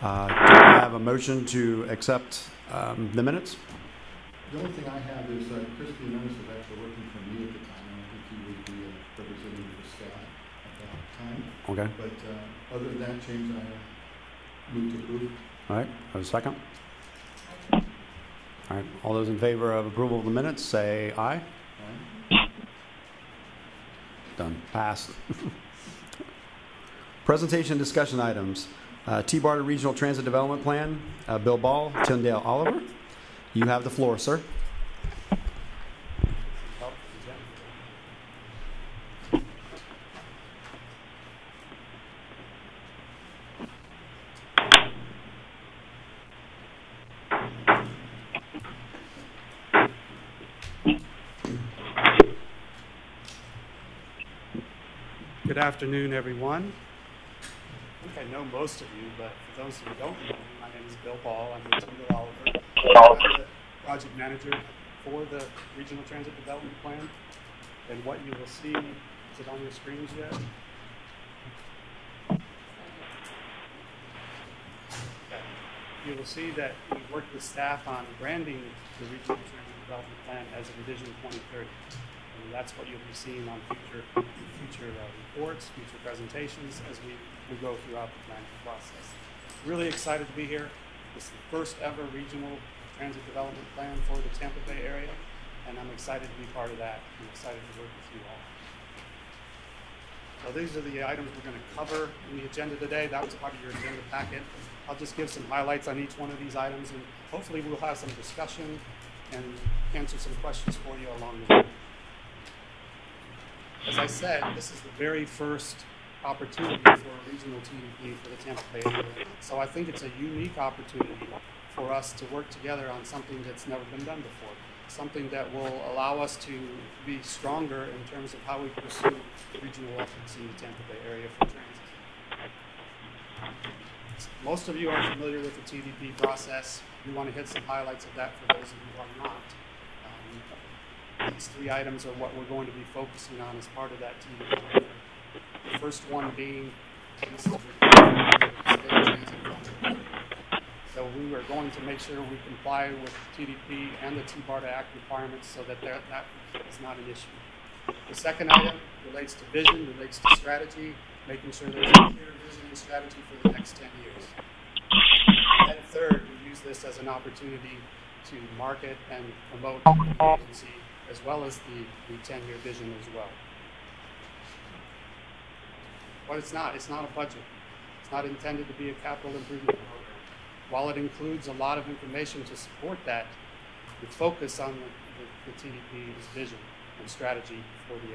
Do I have a motion to accept the minutes? The only thing I have is Christy Menace was actually working for me at the time. I don't think he was the representative for staff at that time. Okay. But other than that change, I move to approve. All right. Have a second? All right. All those in favor of approval of the minutes, say aye. Aye. Done. Passed. Presentation discussion items. TBARTA Regional Transit Development Plan. Bill Ball, Tyndale Oliver. You have the floor, sir. Good afternoon, everyone. I think I know most of you, but for those who don't know me, my name is Bill Ball. I'm with Tyndale Oliver. I'm the project manager for the Regional Transit Development Plan. And what you will see, is it on your screens yet? Okay. You will see that we worked with staff on branding the Regional Transit Development Plan as Envision 2030. And that's what you'll be seeing on future reports, future presentations as we go throughout the planning process. Really excited to be here. This is the first ever regional transit development plan for the Tampa Bay area, and I'm excited to be part of that. I'm excited to work with you all. So these are the items we're going to cover in the agenda today. That was part of your agenda packet. I'll just give some highlights on each one of these items, and hopefully we'll have some discussion and answer some questions for you along the way. As I said, this is the very first opportunity for a regional TDP for the Tampa Bay area. So I think it's a unique opportunity for us to work together on something that's never been done before. Something that will allow us to be stronger in terms of how we pursue regional efforts in the Tampa Bay area for transit. Most of you are familiar with the TDP process. We want to hit some highlights of that for those of you who are not. These three items are what we're going to be focusing on as part of that TDP. The first one being, this is state transit fund. So we are going to make sure we comply with TDP and the TBARTA Act requirements so that that is not an issue. The second item relates to vision, relates to strategy, making sure there's a clear vision and strategy for the next 10 years. And third, we use this as an opportunity to market and promote the agency as well as the 10-year vision as well. But it's not a budget. It's not intended to be a capital improvement program. While it includes a lot of information to support that, the focus on the TDP is vision and strategy for the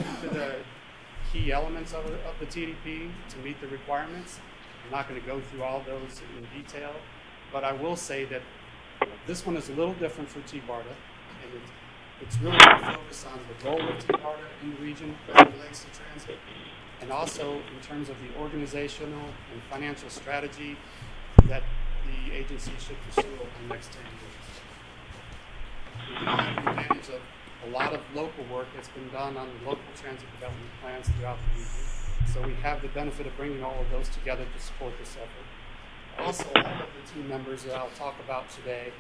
agency. To the key elements of the TDP to meet the requirements, I'm not going to go through all those in detail, but I will say that this one is a little different for TBARTA, and it's really going to focus on the role of TBARTA in the region as it relates to transit, and also in terms of the organizational and financial strategy that the agency should pursue over the next 10 years. We have the advantage of a lot of local work that's been done on the local transit development plans throughout the region, so we have the benefit of bringing all of those together to support this effort. Also, all of the team members that I'll talk about today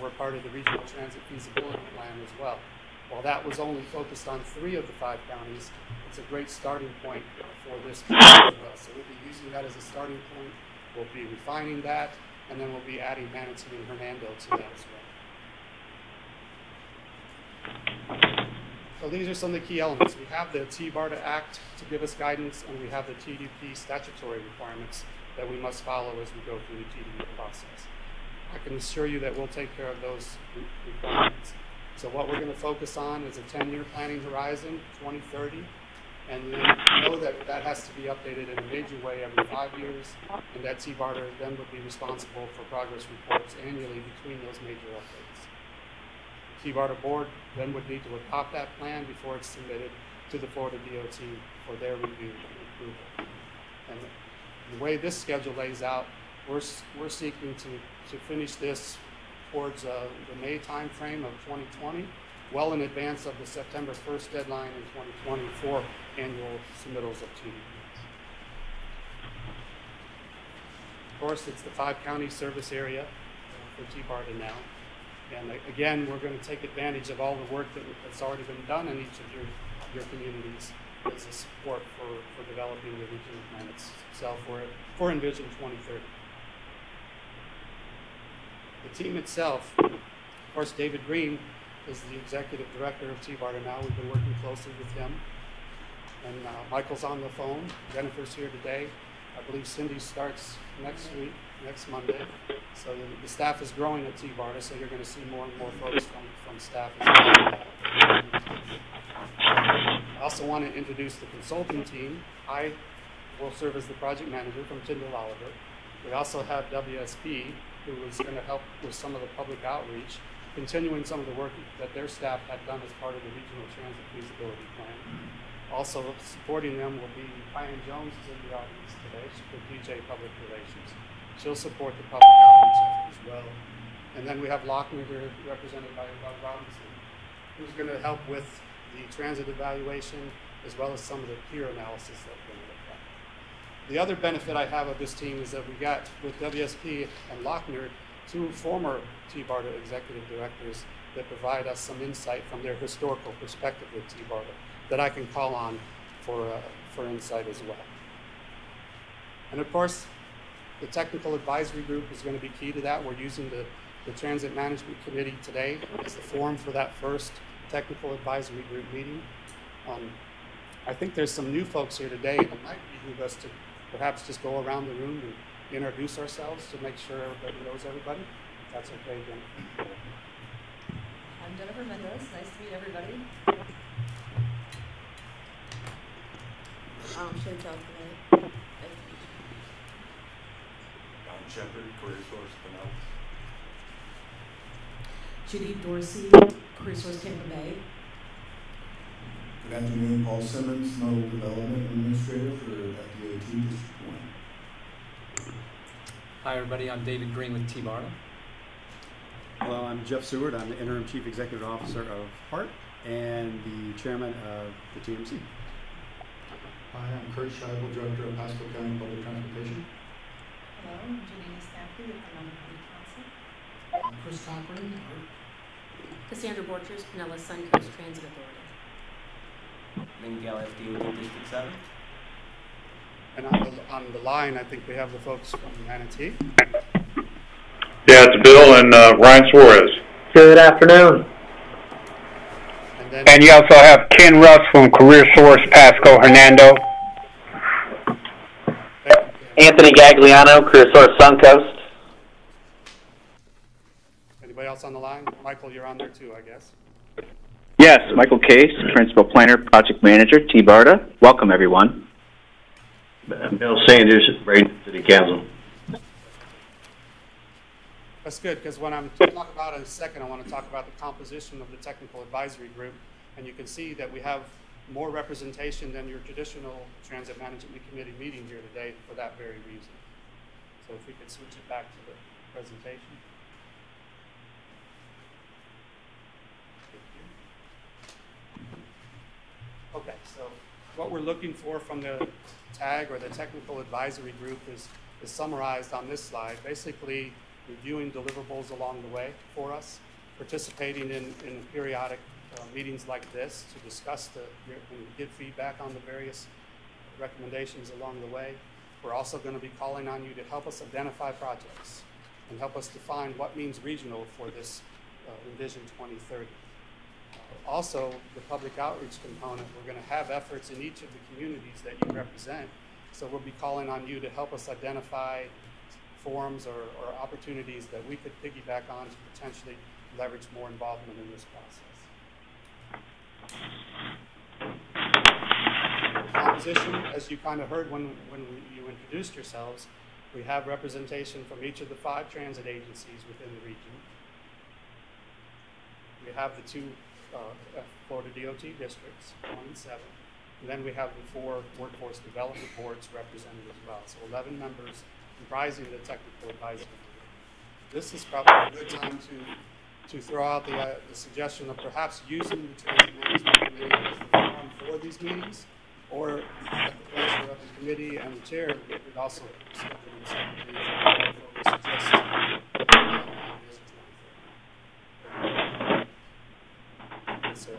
were part of the Regional Transit Feasibility Plan as well. While that was only focused on 3 of the 5 counties, it's a great starting point for this plan as well. So we'll be using that as a starting point. We'll be refining that, and then we'll be adding Manatee and Hernando to that as well. So these are some of the key elements. We have the TBARTA Act to give us guidance, and we have the TDP statutory requirements that we must follow as we go through the TDP process. I can assure you that we'll take care of those requirements. So what we're going to focus on is a 10-year planning horizon, 2030, and then know that that has to be updated in a major way every 5 years, and that TBARTA then would be responsible for progress reports annually between those major updates. The TBARTA board then would need to adopt that plan before it's submitted to the Florida DOT for their review and approval. And the way this schedule lays out, we're seeking to finish this towards the May timeframe of 2020, well in advance of the September 1st deadline in 2020 for annual submittals of TDPs. Of course, it's the 5-county service area for TBARTA now. And again, we're going to take advantage of all the work that's already been done in each of your communities as a support for developing the regional plan itself for Envision 2030. The team itself, of course, David Green is the executive director of TBARTA now. We've been working closely with him. And Michael's on the phone. Jennifer's here today. I believe Cindy starts next week, next Monday. So the staff is growing at TBARTA, so you're going to see more and more folks from staff as well. I also want to introduce the consulting team. I will serve as the project manager from Tyndall Oliver. We also have WSP, who is going to help with some of the public outreach, continuing some of the work that their staff had done as part of the Regional Transit Feasibility Plan. Also supporting them will be Diane Jones, who's in the audience today. She's with DJ Public Relations. She'll support the public outreach effort as well. And then we have Lochner here, represented by Doug Robinson, who's going to help with the transit evaluation as well as some of the peer analysis that we're going to look at. The other benefit I have of this team is that we got, with WSP and Lochner, 2 former TBARTA executive directors that provide us some insight from their historical perspective with TBARTA that I can call on for insight as well. And of course, the technical advisory group is going to be key to that. We're using the Transit Management Committee today as the forum for that first technical advisory group meeting. I think there's some new folks here today. It might behoove us to perhaps just go around the room and introduce ourselves to make sure everybody knows everybody. If that's okay, Jennifer. I'm Jennifer Mendoza. Nice to meet everybody. Chantel today. Don Shepard, Career Source Pinellas. Judy Dorsey, Career Source Tampa Bay. Good afternoon, Paul Simmons, Nodal Development Administrator for FDOT District 1. Hi everybody, I'm David Green with TBARTA. Hello, I'm Jeff Seward. I'm the Interim Chief Executive Officer of HART and the Chairman of the TMC. Hi, I'm Kurt Scheibel, Director of Pasco County Public Transportation. Hello, I'm Janina Stafford with the Mountain County Council. Chris Cochran, Cassandra Borchers, Pinellas Suncoast Transit Authority. Miguel FDOT District 7. And on the line, I think we have the folks from Manatee. Yeah, it's Bill and Ryan Suarez. Good afternoon. And you also have Ken Russ from Career Source Pasco Hernando. Anthony Gagliano, Career Source Suncoast. Anybody else on the line? Michael, you're on there too, I guess. Yes, Michael Case, Principal Planner, Project Manager, TBARTA. Welcome, everyone. Bill Sanders, Braden City Council. That's good, because when I'm talking about it in a second, I want to talk about the composition of the technical advisory group. And you can see that we have more representation than your traditional Transit Management Committee meeting here today for that very reason. So if we could switch it back to the presentation. Okay, so what we're looking for from the TAG or the technical advisory group is summarized on this slide. Basically, reviewing deliverables along the way for us, participating in periodic meetings like this to discuss and give feedback on the various recommendations along the way. We're also going to be calling on you to help us identify projects and help us define what means regional for this Envision 2030. Also, the public outreach component, we're going to have efforts in each of the communities that you represent. So we'll be calling on you to help us identify forums or opportunities that we could piggyback on to potentially leverage more involvement in this process. Composition, as you kind of heard when you introduced yourselves, we have representation from each of the 5 transit agencies within the region. We have the 2 Florida DOT districts, 1 and 7. And then we have the 4 workforce development boards represented as well. So 11 members comprising the technical advisory group. This is probably a good time to throw out the suggestion of perhaps using the Transit Management Committee as the forum for these meetings or at the pleasure of the committee and the chair, we could also schedule this it's a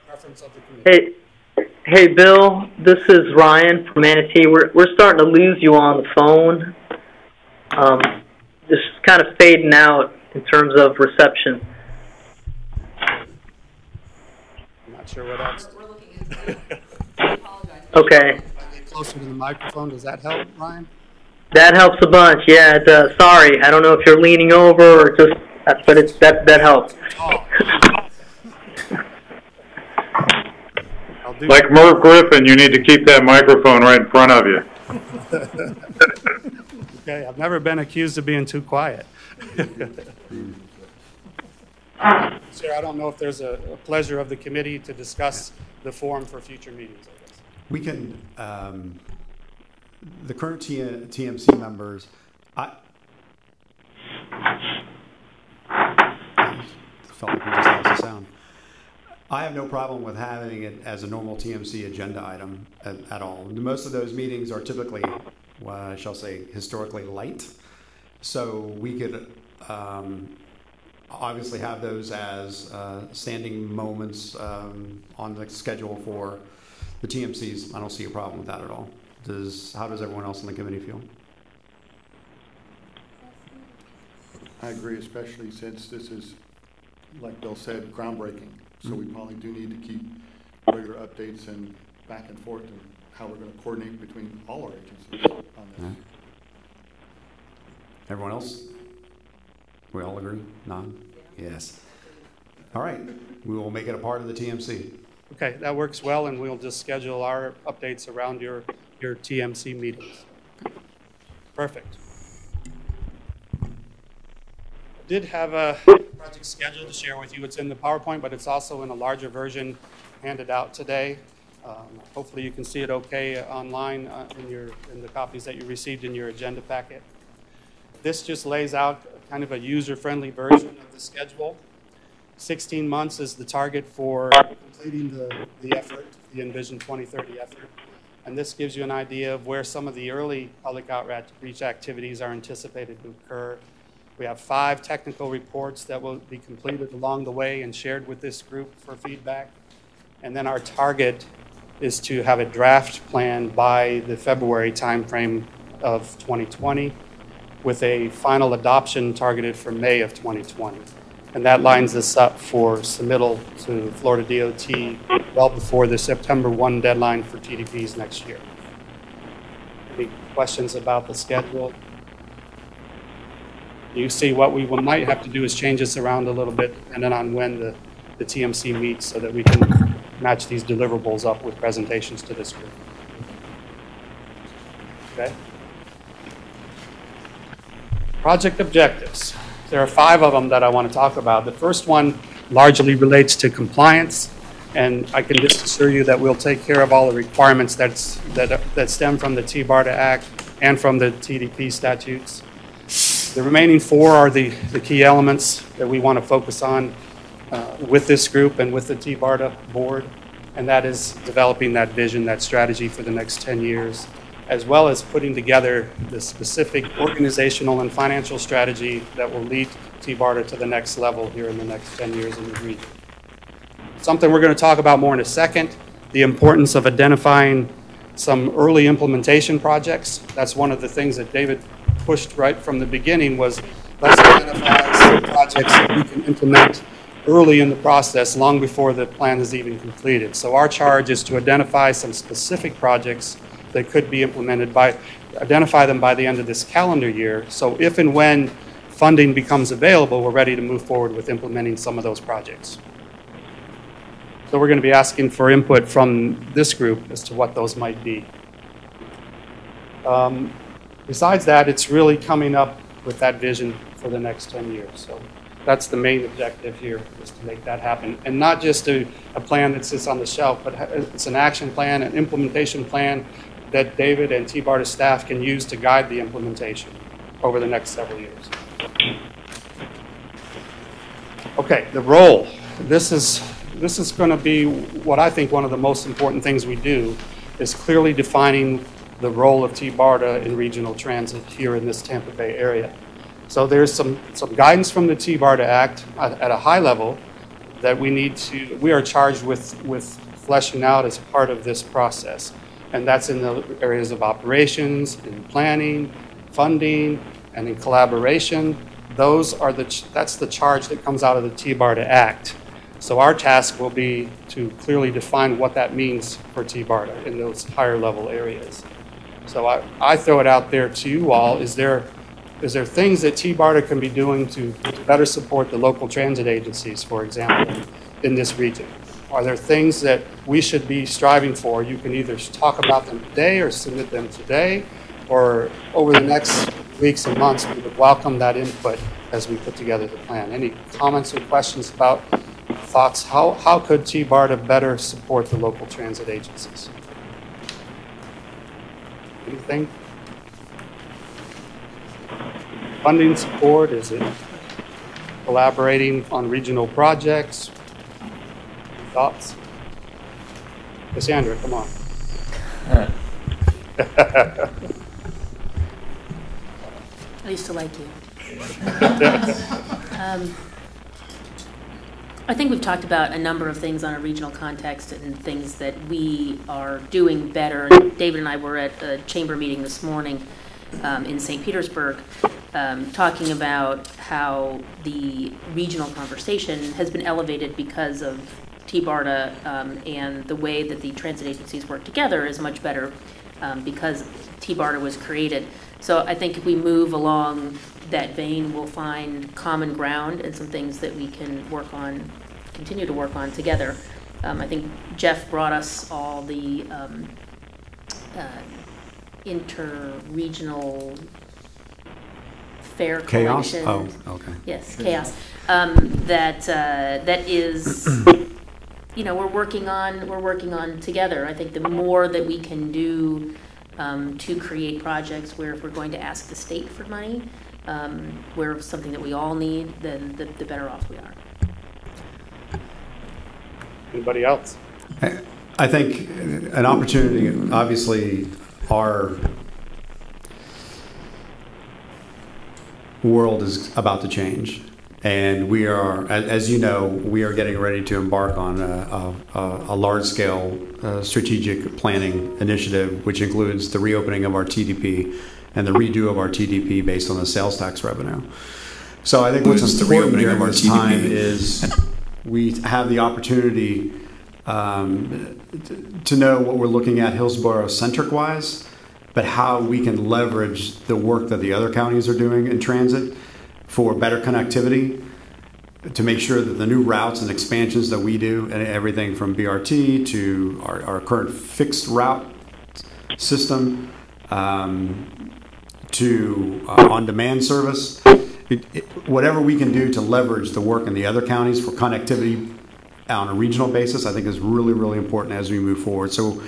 preference of the committee. Hey, Bill. This is Ryan from Manatee. We're starting to lose you on the phone. Just kind of fading out in terms of reception. I'm not sure what that's. We're looking into that. I apologize. Okay. Closer to the microphone. Does that help, Ryan? That helps a bunch. Yeah. It does. Sorry, I don't know if you're leaning over or just, but that helps. Like Merv Griffin, you need to keep that microphone right in front of you. Okay, I've never been accused of being too quiet. Chair, I don't know if there's a pleasure of the committee to discuss the forum for future meetings, I guess. We can, the current TMC members, I felt like we just lost the sound. I have no problem with having it as a normal TMC agenda item at all. Most of those meetings are typically, well, I shall say, historically light. So we could obviously have those as standing moments on the schedule for the TMCs. I don't see a problem with that at all. How does everyone else in the committee feel? I agree, especially since this is, like Bill said, groundbreaking. So we probably do need to keep regular updates and back and forth and how we're going to coordinate between all our agencies on this. Right. Everyone else? We all agree? None? Yes. All right. We will make it a part of the TMC. Okay, that works well, and we'll just schedule our updates around your TMC meetings. Perfect. I did have a project schedule to share with you. It's in the PowerPoint, but it's also in a larger version handed out today. Hopefully you can see it okay online in the copies that you received in your agenda packet. This just lays out kind of a user-friendly version of the schedule. 16 months is the target for completing the effort, the Envision 2030 effort. And this gives you an idea of where some of the early public outreach activities are anticipated to occur. We have 5 technical reports that will be completed along the way and shared with this group for feedback. And then our target is to have a draft plan by the February timeframe of 2020 with a final adoption targeted for May of 2020. And that lines us up for submittal to Florida DOT well before the September 1 deadline for TDPs next year. Any questions about the schedule? You see what we might have to do is change this around a little bit depending on when the TMC meets so that we can match these deliverables up with presentations to this group. Okay? Project objectives. There are 5 of them that I want to talk about. The first one largely relates to compliance, and I can just assure you that we'll take care of all the requirements that stem from the TBARTA Act and from the TDP statutes. The remaining 4 are the key elements that we want to focus on with this group and with the TBARTA board, and that is developing that vision, that strategy for the next 10 years, as well as putting together the specific organizational and financial strategy that will lead TBARTA to the next level here in the next 10 years in the region. Something we're going to talk about more in a second, the importance of identifying some early implementation projects. That's one of the things that David pushed right from the beginning was let's identify some projects that we can implement early in the process, long before the plan is even completed. So our charge is to identify some specific projects that could be implemented identify them by the end of this calendar year. So if and when funding becomes available, we're ready to move forward with implementing some of those projects. So we're going to be asking for input from this group as to what those might be. Besides that, it's really coming up with that vision for the next 10 years. So that's the main objective here, is to make that happen. And not just a plan that sits on the shelf, but it's an action plan, an implementation plan that David and TBARTA staff can use to guide the implementation over the next several years. Okay, the role. This is going to be what I think one of the most important things we do. is clearly defining the role of TBARTA in regional transit here in this Tampa Bay area. So there's some guidance from the TBARTA Act at a high level that we are charged with fleshing out as part of this process. And that's in the areas of operations, in planning, funding, and in collaboration. That's the charge that comes out of the TBARTA Act. So our task will be to clearly define what that means for TBARTA in those higher level areas. So I throw it out there to you all. Is there things that TBARTA can be doing to better support the local transit agencies, for example, in this region? Are there things that we should be striving for? You can either talk about them today or submit them today, or over the next weeks and months, we would welcome that input as we put together the plan. Any comments or questions about thoughts? How could TBARTA better support the local transit agencies? Anything? Funding support? Is it collaborating on regional projects? Thoughts? Cassandra, come on. I used to like you. I think we've talked about a number of things on a regional context and things that we are doing better. David and I were at a chamber meeting this morning in St. Petersburg talking about how the regional conversation has been elevated because of TBARTA and the way that the transit agencies work together is much better because TBARTA was created. So I think if we move along that vein, we'll find common ground and some things that we can work on, continue to work on together. I think Jeff brought us all the inter-regional fare chaos. collection. Oh, okay. Yes, chaos. That is, you know, we're working on together. I think the more that we can do to create projects where if we're going to ask the state for money, where something that we all need, then the better off we are. Anybody else? I think an opportunity, obviously, our world is about to change. And we are, as you know, we are getting ready to embark on a large-scale strategic planning initiative, which includes the reopening of our TDP and the redo of our TDP based on the sales tax revenue. So I think what's important during this time is we have the opportunity to know what we're looking at Hillsborough-centric-wise, but how we can leverage the work that the other counties are doing in transit for better connectivity, to make sure that the new routes and expansions that we do, and everything from BRT to our current fixed route system to on-demand service, whatever we can do to leverage the work in the other counties for connectivity on a regional basis, I think is really, really important as we move forward. So,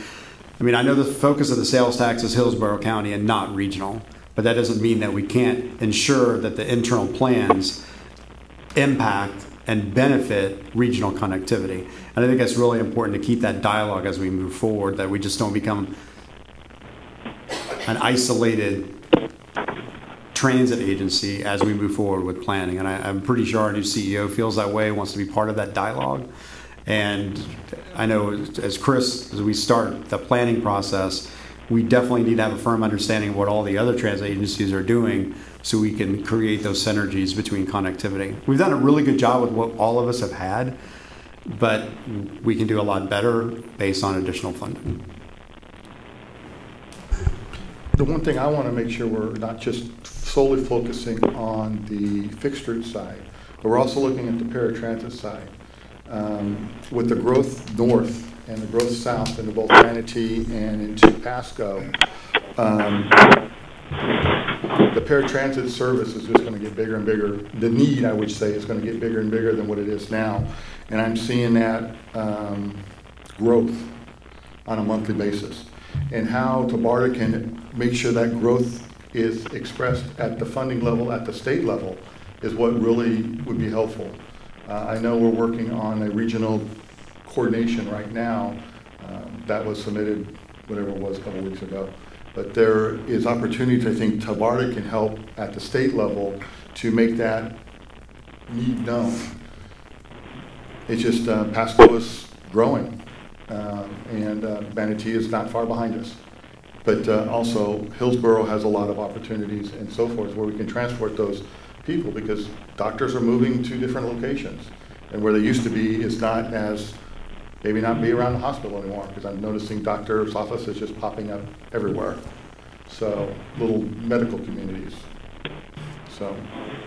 I mean, I know the focus of the sales tax is Hillsborough County and not regional, but that doesn't mean that we can't ensure that the internal plans impact and benefit regional connectivity. And I think that's really important to keep that dialogue as we move forward, that we just don't become an isolated transit agency as we move forward with planning. And I'm pretty sure our new CEO feels that way, wants to be part of that dialogue. And I know as we start the planning process, we definitely need to have a firm understanding of what all the other transit agencies are doing so we can create those synergies between connectivity. We've done a really good job with what all of us have had, but we can do a lot better based on additional funding. The one thing I want to make sure we're not just solely focusing on the fixed route side, but we're also looking at the paratransit side. With the growth north and the growth south into both Manatee and into Pasco, the paratransit service is just going to get bigger and bigger. The need, I would say, is going to get bigger and bigger than what it is now. And I'm seeing that growth on a monthly basis. And how TBARTA can make sure that growth is expressed at the funding level, at the state level, is what really would be helpful. I know we're working on a regional coordination right now that was submitted whatever it was a couple weeks ago. But there is opportunities, I think TBARTA can help at the state level to make that need known. It's just Pasco is growing, and Manatee is not far behind us. But also Hillsborough has a lot of opportunities and so forth where we can transport those people, because doctors are moving to different locations. And where they used to be is not as, maybe not be around the hospital anymore, because I'm noticing doctors' offices just popping up everywhere. So little medical communities. So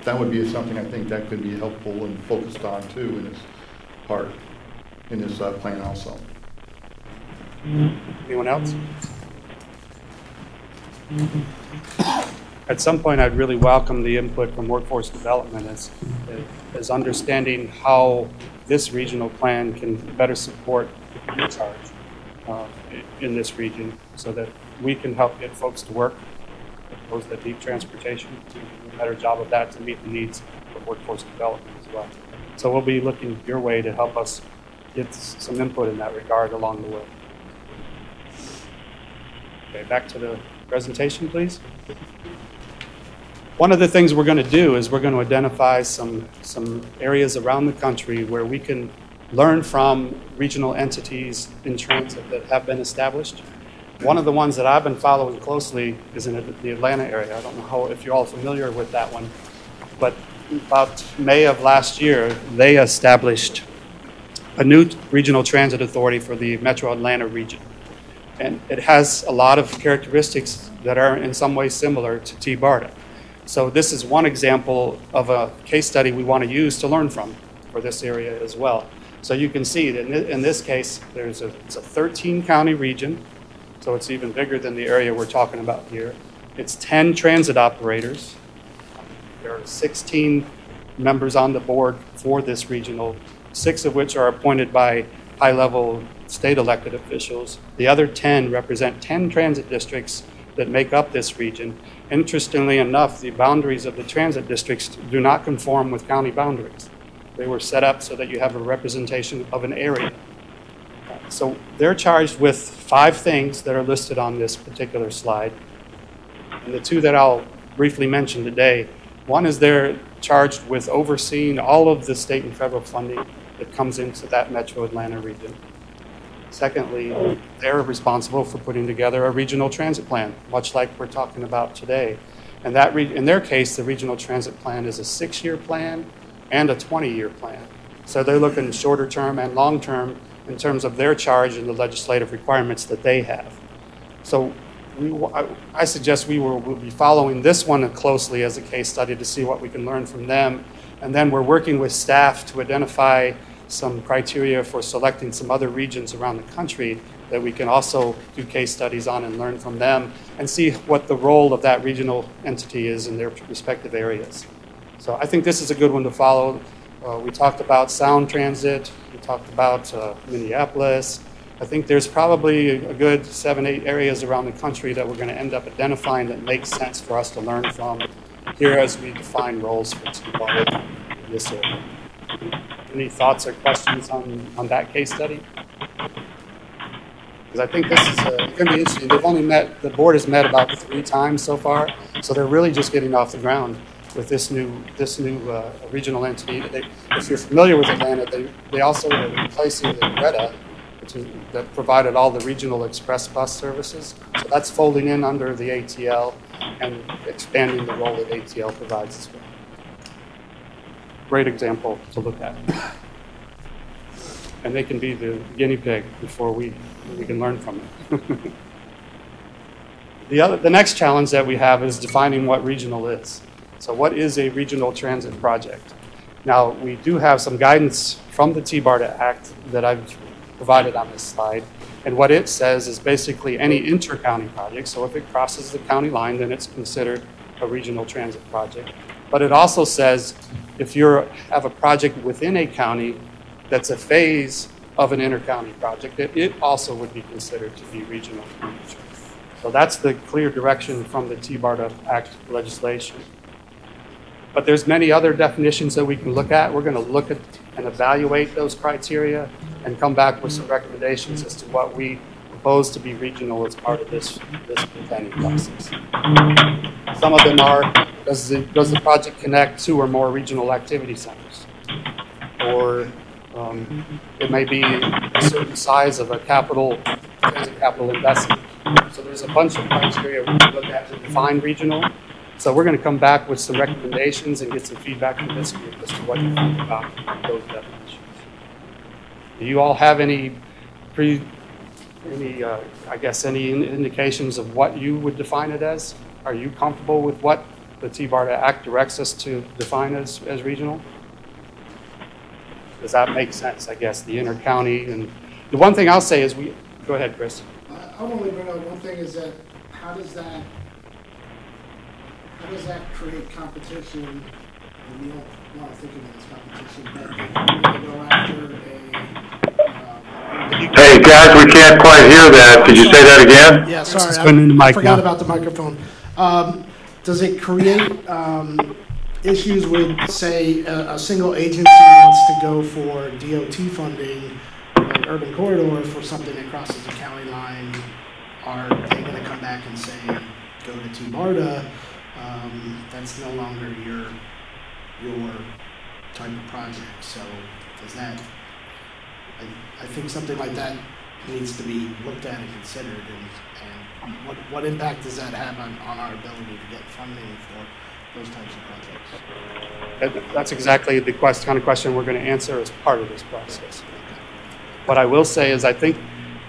that would be something I think that could be helpful and focused on too in his part, in his plan also. Anyone else? At some point, I'd really welcome the input from workforce development as understanding how this regional plan can better support your charge in this region, so that we can help get folks to work, those that need transportation, to do a better job of that to meet the needs of workforce development as well. So we'll be looking your way to help us get some input in that regard along the way. Okay, back to the presentation, please. One of the things we're going to do is we're going to identify some areas around the country where we can learn from regional entities in transit that have been established. One of the ones that I've been following closely is in the Atlanta area. I don't know if you're all familiar with that one, but about May of last year, they established a new regional transit authority for the Metro Atlanta region. And it has a lot of characteristics that are in some way similar to TBARTA. So this is one example of a case study we want to use to learn from for this area as well. So you can see that in this case, it's a 13-county region, so it's even bigger than the area we're talking about here. It's 10 transit operators. There are 16 members on the board for this regional, 6 of which are appointed by high-level state elected officials. The other 10 represent 10 transit districts that make up this region. Interestingly enough, the boundaries of the transit districts do not conform with county boundaries. They were set up so that you have a representation of an area. So they're charged with 5 things that are listed on this particular slide. And the 2 that I'll briefly mention today, one is they're charged with overseeing all of the state and federal funding that comes into that Metro Atlanta region. Secondly, they're responsible for putting together a regional transit plan, much like we're talking about today. And that in their case, the regional transit plan is a 6-year plan and a 20-year plan. So they're looking shorter term and long term in terms of their charge and the legislative requirements that they have. So I suggest we'll be following this one closely as a case study to see what we can learn from them. And then we're working with staff to identify some criteria for selecting some other regions around the country that we can also do case studies on and learn from them and see what the role of that regional entity is in their respective areas. So I think this is a good one to follow. We talked about Sound Transit, we talked about Minneapolis. I think there's probably a good 7, 8 areas around the country that we're going to end up identifying that makes sense for us to learn from here as we define roles for TBARTA in this area. Any thoughts or questions on that case study? Because I think this is going to be interesting. They've only met, the board has met about 3 times so far, so they're really just getting off the ground with this new regional entity. If you're familiar with Atlanta, they also are replacing the TBARTA, that provided all the regional express bus services. So that's folding in under the ATL and expanding the role that ATL provides as well. Great example to look at. And they can be the guinea pig before we can learn from it. The next challenge that we have is defining what regional is. So what is a regional transit project? Now, we do have some guidance from the TBARTA Act that I've provided on this slide. And what it says is basically any inter-county project. So if it crosses the county line, then it's considered a regional transit project. But it also says if you have a project within a county that's a phase of an inter-county project, it also would be considered to be regional. So that's the clear direction from the TBARTA Act legislation. But there's many other definitions that we can look at. We're going to look at and evaluate those criteria and come back with some recommendations as to what we proposed to be regional as part of this planning process. Some of them are, does the project connect two or more regional activity centers? Or it may be a certain size of a capital investment. So there's a bunch of criteria we can look at to define regional. So we're going to come back with some recommendations and get some feedback from this group as to what you think about those definitions. Do you all have any indications of what you would define it as? Are you comfortable with what the TBARTA Act directs us to define as regional? Does that make sense? I guess the inter-county, and the one thing I'll say is go ahead, Chris. I want to bring up one thing is that how does that create competition? And we don't want to think of it as competition, but if we go after Hey guys, we can't quite hear that. Could you say that again? Yeah, sorry, I forgot about the microphone. Does it create issues with, say, a single agency wants to go for DOT funding, like urban corridor, for something that crosses the county line? Are they going to come back and say, go to TBARTA? That's no longer your type of project. So does that? I think something like that needs to be looked at and considered, and what impact does that have on our ability to get funding for those types of projects? That's exactly the kind of question we're going to answer as part of this process. What I will say is I think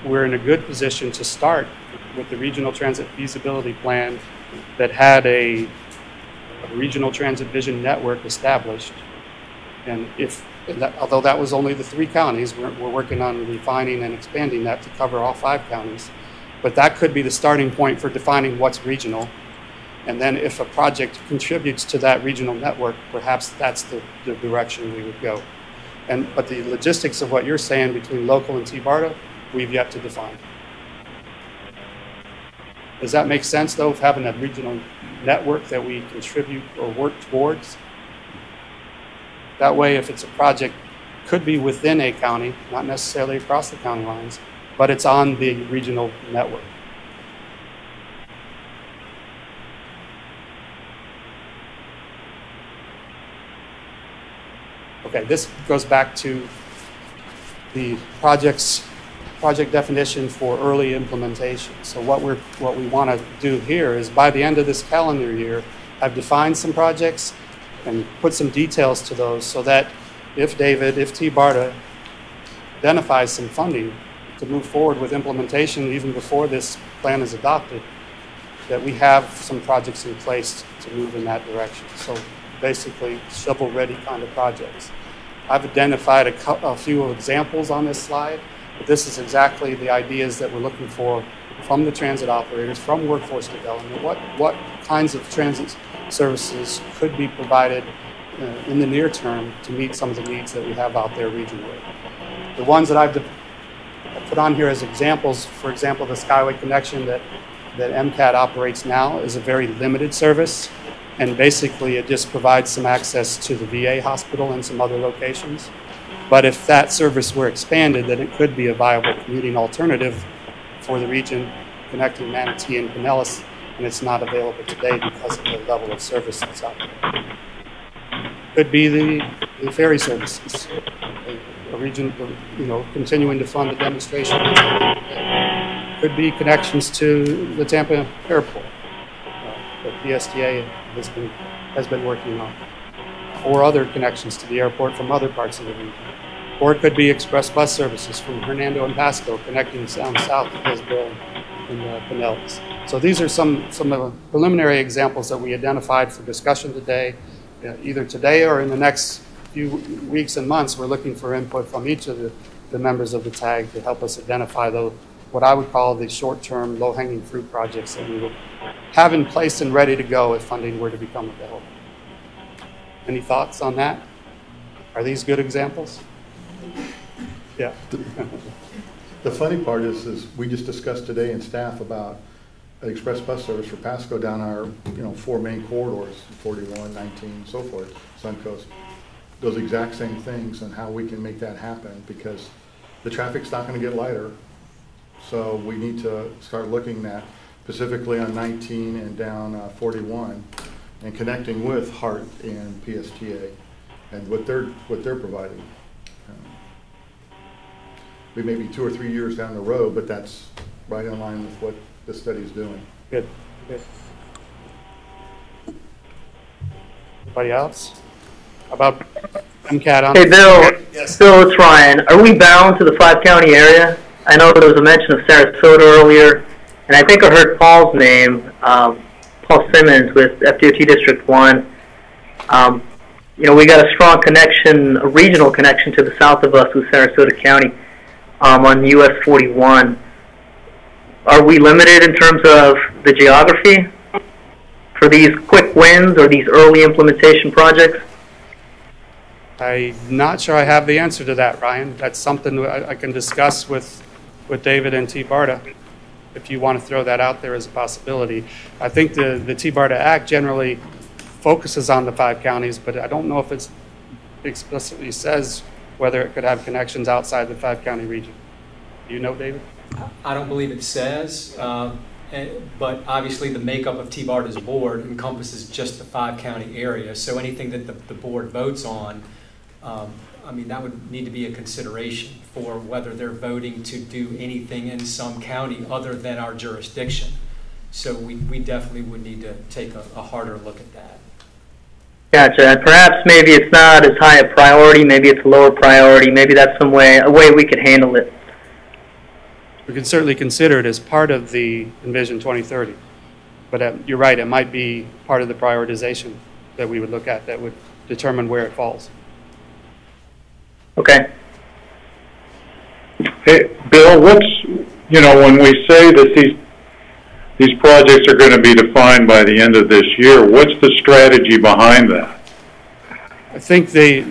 we're in a good position to start with the regional transit feasibility plan that had a regional transit vision network established, and although that was only the 3 counties, we're working on refining and expanding that to cover all 5 counties. But that could be the starting point for defining what's regional. And then if a project contributes to that regional network, perhaps that's the direction we would go. But the logistics of what you're saying between local and TBARTA, we've yet to define. Does that make sense, though, of having a regional network that we contribute or work towards? That way, if it's a project, could be within a county, not necessarily across the county lines, but it's on the regional network. Okay, this goes back to the project definition for early implementation. So what we want to do here is, by the end of this calendar year, I've defined some projects and put some details to those, so that if TBARTA identifies some funding to move forward with implementation even before this plan is adopted, that we have some projects in place to move in that direction. So basically, shovel-ready kind of projects. I've identified a few examples on this slide, but this is exactly the ideas that we're looking for from the transit operators, from workforce development. What kinds of transit services could be provided in the near term to meet some of the needs that we have out there regionally. The ones that I've put on here as examples, for example, the Skyway connection that MCAT operates now is a very limited service, and basically it just provides some access to the VA hospital and some other locations. But if that service were expanded, then it could be a viable commuting alternative for the region connecting Manatee and Pinellas, and it's not available today because of the level of service that's out there. Could be the ferry services, a region, continuing to fund the demonstration. Could be connections to the Tampa airport that PSTA has been working on, or other connections to the airport from other parts of the region. Or it could be express bus services from Hernando and Pasco connecting down south to Hillsborough and Pinellas. So these are some preliminary examples that we identified for discussion today. Either today or in the next few weeks and months, we're looking for input from each of the members of the TAG to help us identify what I would call the short-term, low-hanging fruit projects that we will have in place and ready to go if funding were to become available. Any thoughts on that? Are these good examples? Yeah. The funny part is we just discussed today in staff about an express bus service for Pasco down our 4 main corridors, 41, 19, so forth, Suncoast. Those exact same things and how we can make that happen, because the traffic's not going to get lighter So we need to start looking at specifically on 19 and down 41 and connecting with HART and PSTA and what they're providing. We may be 2 or 3 years down the road, but that's right in line with what the study's doing. Good. Good. Anybody else? How about MCAT on? Hey, Bill. Yes. Bill, it's Ryan. Are we bound to the 5-county area? I know there was a mention of Sarasota earlier, and I think I heard Paul's name, Paul Simmons with FDOT District 1. You know, we got a strong connection, a regional connection to the south of us with Sarasota County on US 41. Are we limited in terms of the geography for these quick wins or these early implementation projects? I'm not sure I have the answer to that, Ryan. That's something I can discuss with David and TBARTA if you want to throw that out there as a possibility. I think the TBARTA Act generally focuses on the 5 counties, but I don't know if it explicitly says whether it could have connections outside the 5-county region. Do you know, David? I don't believe it says, but obviously the makeup of TBARTA's board encompasses just the 5-county area. So anything that the board votes on, I mean, that would need to be a consideration for whether they're voting to do anything in some county other than our jurisdiction. So we definitely would need to take a harder look at that. Gotcha. And perhaps maybe it's not as high a priority, maybe it's a lower priority, maybe that's a way we could handle it. We can certainly consider it as part of the Envision 2030. But you're right, it might be part of the prioritization that we would look at that would determine where it falls. Okay. Hey, Bill, when we say that these projects are going to be defined by the end of this year, what's the strategy behind that? I think the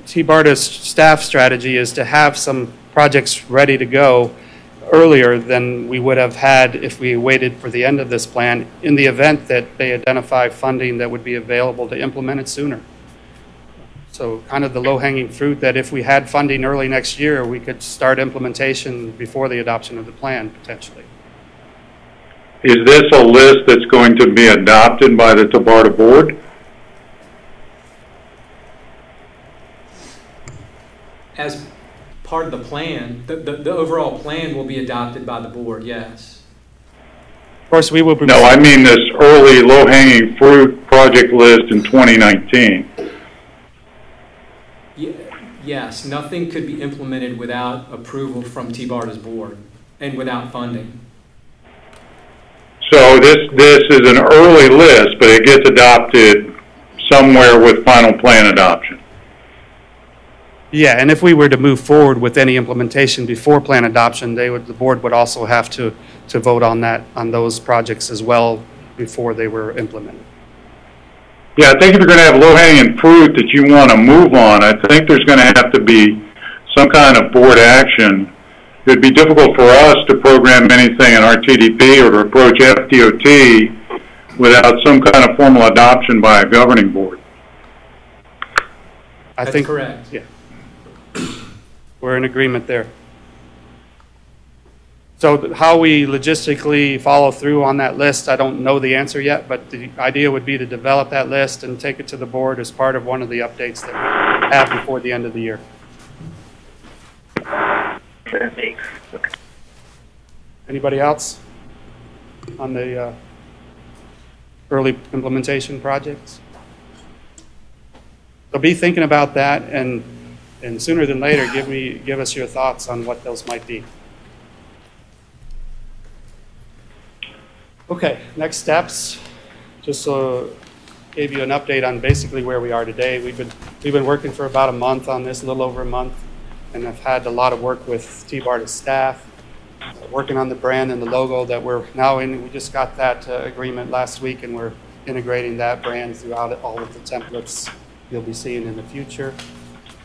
TBARTA's staff strategy is to have some projects ready to go earlier than we would have had if we waited for the end of this plan, in the event that they identify funding that would be available to implement it sooner. So kind of the low-hanging fruit that if we had funding early next year, we could start implementation before the adoption of the plan, potentially. Is this a list that's going to be adopted by the TBARTA board? As part of the plan, the overall plan will be adopted by the board, yes. Of course, we will. No, I mean this early low-hanging fruit project list in 2019. Yes, nothing could be implemented without approval from TBARTA's board and without funding. So this is an early list, but it gets adopted somewhere with final plan adoption. Yeah, and if we were to move forward with any implementation before plan adoption, the board would also have to vote on those projects as well before they were implemented. Yeah, I think if you're going to have low-hanging fruit that you want to move on, I think there's going to have to be some kind of board action. It would be difficult for us to program anything in our TDP or to approach FDOT without some kind of formal adoption by a governing board. I think correct. Yeah, we're in agreement there. So how we logistically follow through on that list, I don't know the answer yet, but the idea would be to develop that list and take it to the board as part of one of the updates that we have before the end of the year. Anybody else on the early implementation projects? So be thinking about that, and sooner than later, give us your thoughts on what those might be. Okay, next steps. Just gave you an update on basically where we are today. We've been working for about a month on this, a little over a month, and I've had a lot of work with TBARTA staff, working on the brand and the logo that we're now in. We just got that agreement last week, and we're integrating that brand throughout all of the templates you'll be seeing in the future.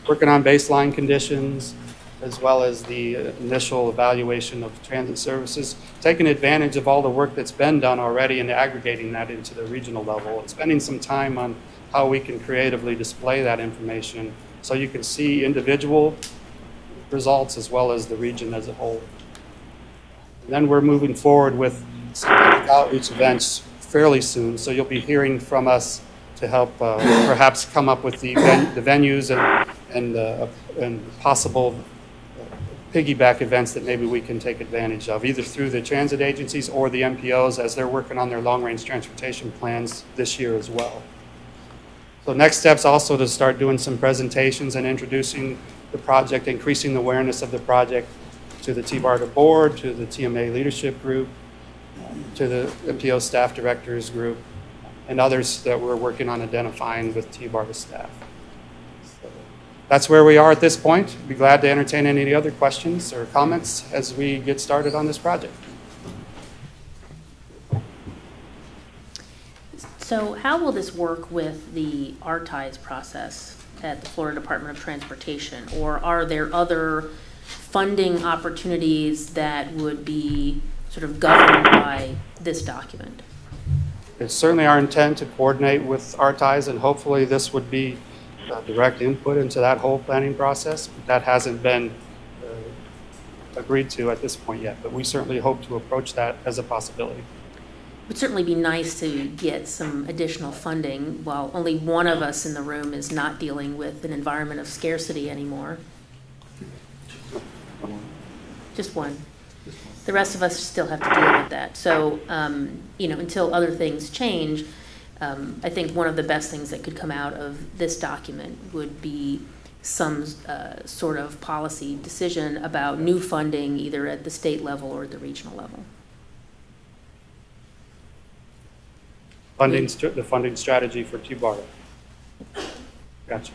Working on baseline conditions, as well as the initial evaluation of transit services, taking advantage of all the work that's been done already and aggregating that into the regional level, and spending some time on how we can creatively display that information so you can see individual results as well as the region as a whole. And then we're moving forward with some outreach events fairly soon, so you'll be hearing from us to help perhaps come up with the venues and possible piggyback events that maybe we can take advantage of, either through the transit agencies or the MPOs as they're working on their long-range transportation plans this year as well. So next steps also to start doing some presentations and introducing the project, increasing the awareness of the project to the TBARTA board, to the TMA leadership group, to the MPO staff directors group, and others that we're working on identifying with TBARTA staff. That's where we are at this point. Be glad to entertain any other questions or comments as we get started on this project. So how will this work with the RTIs process at the Florida Department of Transportation? Or are there other funding opportunities that would be sort of governed by this document? It's certainly our intent to coordinate with RTIs, and hopefully this would be direct input into that whole planning process. But that hasn't been agreed to at this point yet, but we certainly hope to approach that as a possibility. It would certainly be nice to get some additional funding while only one of us in the room is not dealing with an environment of scarcity anymore. Just one. The rest of us still have to deal with that. So, you know, until other things change, I think one of the best things that could come out of this document would be some sort of policy decision about new funding either at the state level or at the regional level. The funding strategy for TBARTA. Gotcha.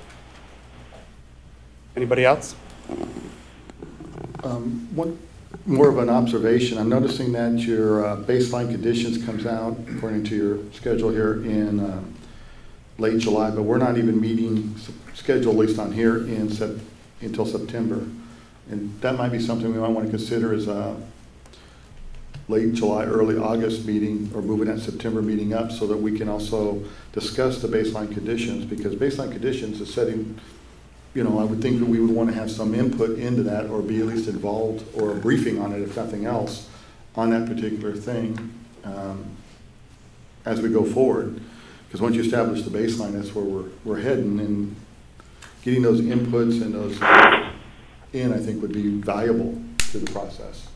Anybody else? One more of an observation. I'm noticing that your baseline conditions comes out according to your schedule here in late July, but we're not even meeting schedule, at least on here, until September. And that might be something we might want to consider as a late July, early August meeting, or moving that September meeting up so that we can also discuss the baseline conditions, because baseline conditions is setting, you know, I would think that we would want to have some input into that, or be at least involved, or a briefing on it, if nothing else, on that particular thing as we go forward. Because once you establish the baseline, that's where we're heading, and getting those inputs and those in, I think, would be valuable to the process.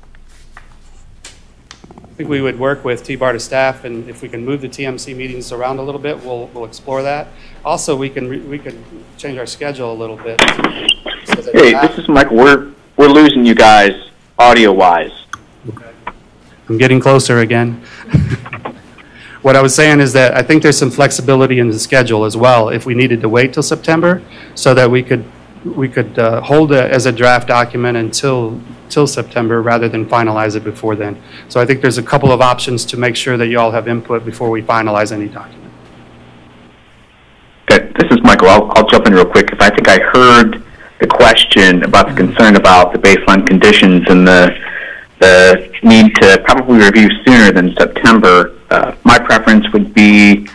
I think we would work with TBARTA staff, and if we can move the TMC meetings around a little bit, we'll explore that. Also, we can change our schedule a little bit. So that hey, this is Michael. We're losing you guys audio-wise. Okay. I'm getting closer again. What I was saying is that I think there's some flexibility in the schedule as well. If we needed to wait till September, so that we could hold it as a draft document until September rather than finalize it before then. So I think there's a couple of options to make sure that you all have input before we finalize any document. Okay, this is Michael. I'll jump in real quick. If I think I heard the question about the concern about the baseline conditions and the need to probably review sooner than September, my preference would be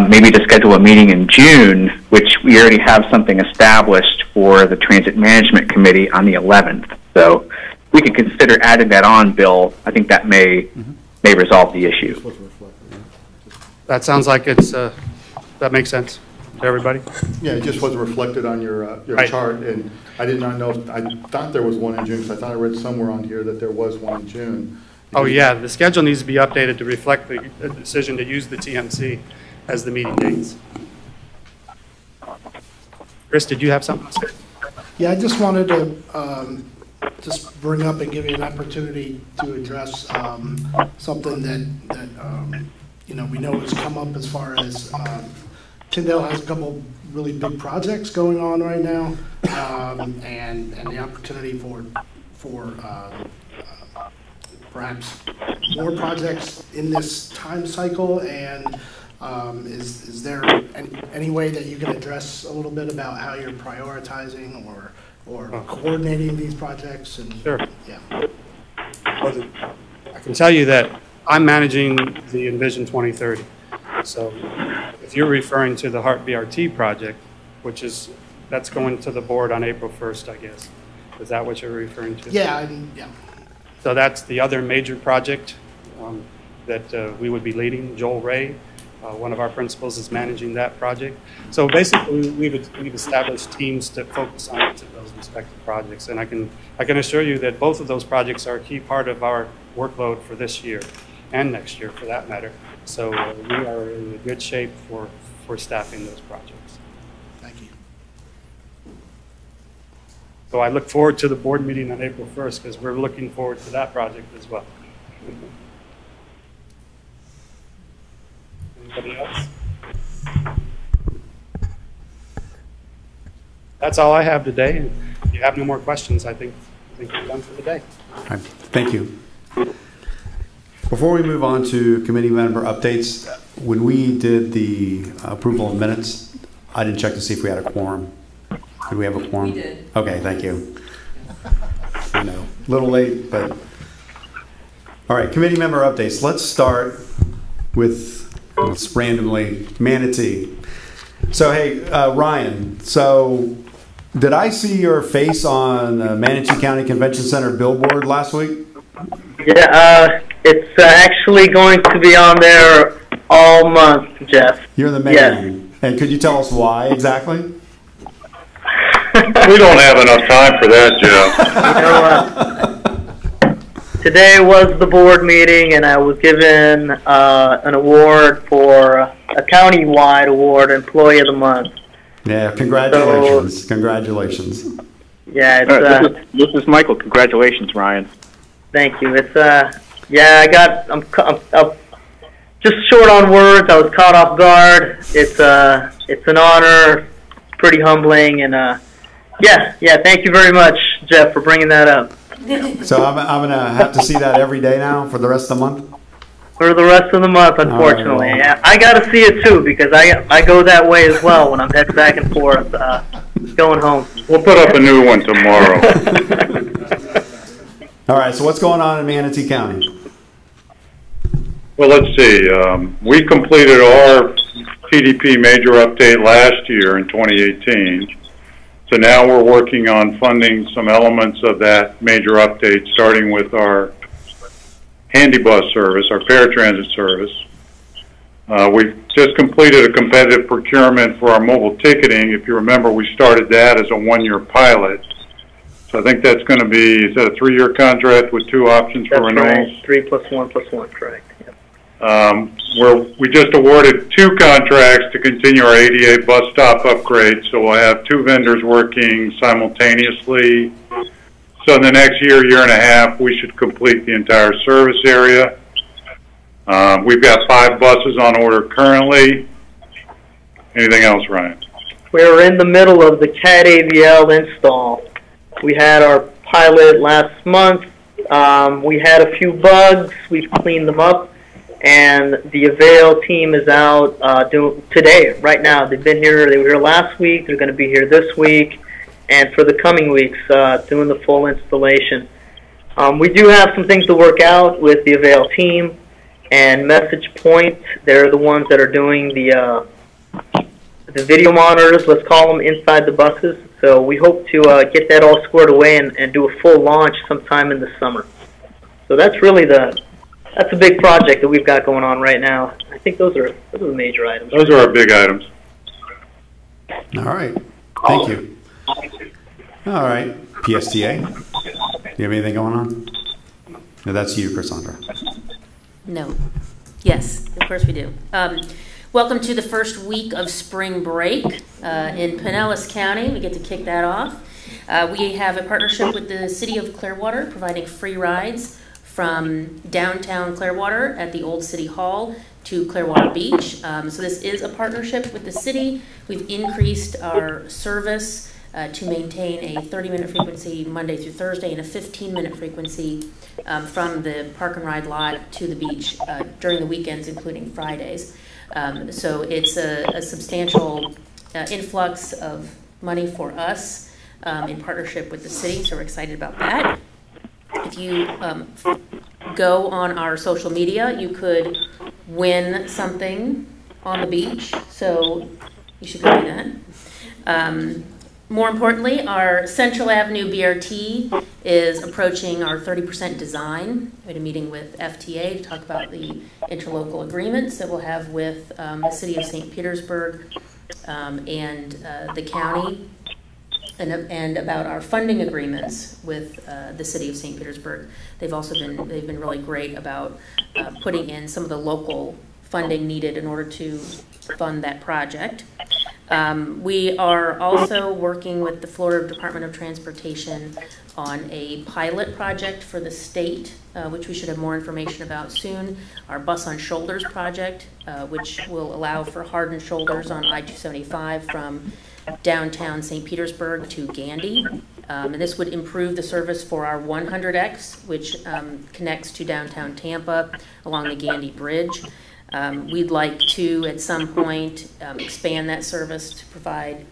maybe to schedule a meeting in June, which we already have something established for the Transit Management Committee on the 11th. So we could consider adding that on, Bill. I think that may resolve the issue. That sounds like that makes sense to everybody? Yeah, it just wasn't reflected on your Right. chart, and I did not know, I thought there was one in June, because I thought I read somewhere on here that there was one in June. Oh, yeah, the schedule needs to be updated to reflect the decision to use the TMC as the meeting dates. Chris, did you have something to say? Yeah, I just wanted to just bring up and give you an opportunity to address something that you know, we know has come up as far as Tyndale has a couple really big projects going on right now, and the opportunity for perhaps more projects in this time cycle. And is there any way that you can address a little bit about how you're prioritizing or coordinating these projects? And Sure. Yeah. Well, I can tell you that I'm managing the Envision 2030. So if you're referring to the HART BRT project, that's going to the board on April 1st, I guess. Is that what you're referring to? Yeah, yeah. So that's the other major project that we would be leading. Joel Ray, one of our principals, is managing that project. So basically, we've established teams to focus on each of those respective projects, and I can assure you that both of those projects are a key part of our workload for this year and next year, for that matter. So we are in good shape for staffing those projects. Thank you. So I look forward to the board meeting on April 1st because we're looking forward to that project as well. Anybody else? That's all I have today. And if you have no more questions, I think we're done for the day. All right. Thank you. Before we move on to committee member updates, when we did the approval of minutes, I didn't check to see if we had a quorum. Did we have a quorum? We did. Okay, thank you. I know, a little late, but. All right, committee member updates. Let's start with, let's randomly, Manatee. So, hey, Ryan, so did I see your face on Manatee County Convention Center billboard last week? Yeah, it's actually going to be on there all month, Jeff. You're the man. Yes. And could you tell us why exactly? We don't have enough time for that, Jeff. You know, today was the board meeting, and I was given an award for a county-wide award, Employee of the Month. Yeah, congratulations. So, congratulations. Yeah, it's, this is Michael. Congratulations, Ryan. Thank you. It's yeah, I'm just short on words. I was caught off guard. It's an honor, pretty humbling, and yeah. Thank you very much, Jeff, for bringing that up. So I'm gonna have to see that every day now for the rest of the month. For the rest of the month, unfortunately. Right, well. Yeah, I got to see it too because I go that way as well when I'm heading back and forth, going home. We'll put up a new one tomorrow. All right. So what's going on in Manatee County? Well, let's see. We completed our PDP major update last year in 2018. So now we're working on funding some elements of that major update, starting with our handy bus service, our paratransit service. We've just completed a competitive procurement for our mobile ticketing. If you remember, we started that as a one-year pilot. So I think that's going to be, is that a 3-year contract with 2 options for renewals? Right. 3 + 1 + 1, correct. We just awarded 2 contracts to continue our ADA bus stop upgrade, so we'll have 2 vendors working simultaneously. So in the next year and a half, we should complete the entire service area. We've got 5 buses on order currently. Anything else, Ryan? We're in the middle of the CAD AVL install. We had our pilot last month. We had a few bugs. We've cleaned them up. And the Avail team is out today, right now. They've been here. They were here last week. They're going to be here this week, and for the coming weeks, doing the full installation. We do have some things to work out with the Avail team and Message Point. They're the ones that are doing the video monitors, let's call them, inside the buses. So we hope to get that all squared away and do a full launch sometime in the summer. So that's really that's a big project that we've got going on right now. I think those are the major items. Those are our big items. All right. Thank you. All right. PSTA. Do you have anything going on? No, that's you, Cassandra. No. Yes, of course we do. Welcome to the first week of spring break in Pinellas County. We get to kick that off. We have a partnership with the City of Clearwater, providing free rides from downtown Clearwater at the old City Hall to Clearwater Beach. So this is a partnership with the city. We've increased our service to maintain a 30-minute frequency Monday through Thursday and a 15-minute frequency from the park and ride lot to the beach during the weekends, including Fridays. So it's a substantial influx of money for us in partnership with the city, so we're excited about that. If you go on our social media, you could win something on the beach, so you should go do that. More importantly, our Central Avenue BRT is approaching our 30% design. We had a meeting with FTA to talk about the interlocal agreements that we'll have with the City of St. Petersburg and the county, and about our funding agreements with the City of St. Petersburg. They've been really great about putting in some of the local funding needed in order to fund that project. We are also working with the Florida Department of Transportation on a pilot project for the state, which we should have more information about soon. Our Bus on Shoulders project, which will allow for hardened shoulders on I-275 from downtown St. Petersburg to Gandy. And this would improve the service for our 100X, which connects to downtown Tampa along the Gandy Bridge. We'd like to, at some point, expand that service to provide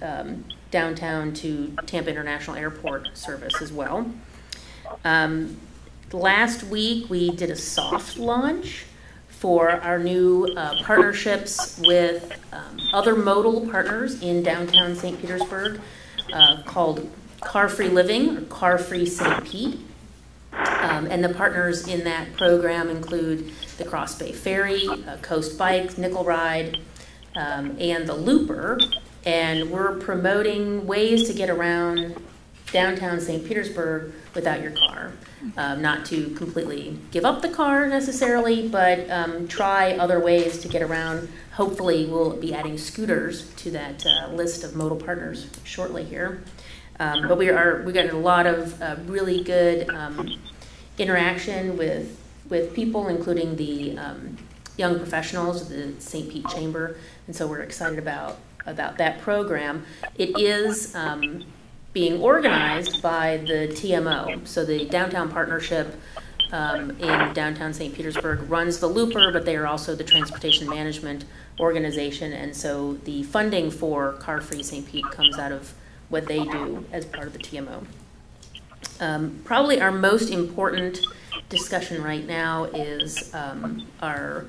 downtown to Tampa International Airport service as well. Last week, we did a soft launch for our new partnerships with other modal partners in downtown St. Petersburg called Car Free Living or Car Free St. Pete. And the partners in that program include the Cross Bay Ferry, Coast Bikes, Nickel Ride, and the Looper. And we're promoting ways to get around downtown St. Petersburg without your car. Not to completely give up the car necessarily, but try other ways to get around. Hopefully we'll be adding scooters to that list of modal partners shortly here. But we got a lot of really good interaction with people, including the young professionals, the St. Pete Chamber, and so we're excited about that program. It is being organized by the TMO, so the Downtown Partnership in downtown St. Petersburg runs the Looper, but they are also the transportation management organization, and so the funding for Car Free St. Pete comes out of what they do as part of the TMO. Probably our most important discussion right now is our